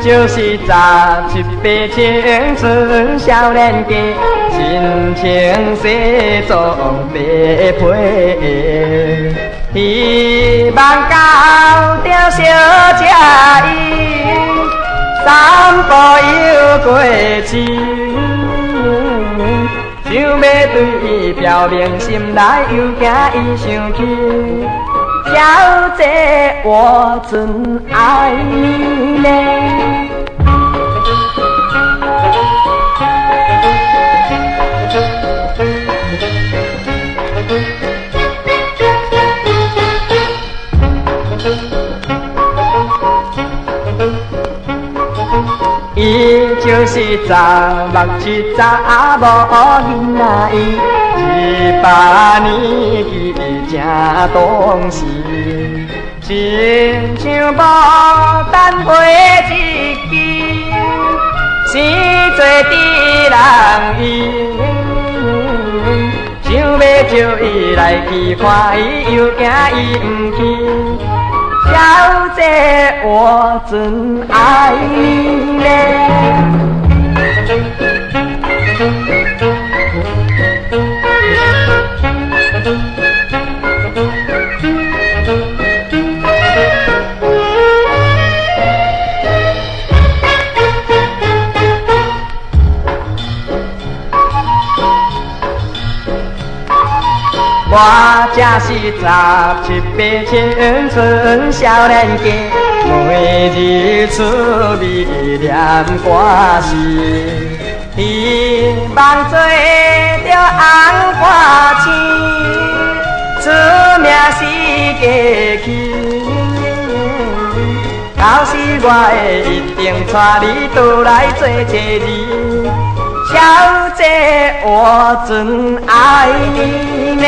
就是17、8青春少年家，心情西装白皮，希望到着小车伊，散步游过市，想要对伊表明心内有惊伊生气。小姐，我真爱你呢。伊就是查目7查某囡仔伊，18年纪正懂事，亲像牡丹花一枝，生做知人伊，想要招伊来去看伊，又惊伊不去。小姐，我真爱你呢。我正是17、8青春少年家，每日出面念歌词，希望做着红花青，出名是家去。到时我会一定带你倒来做妻儿，小姐，我真爱你呢。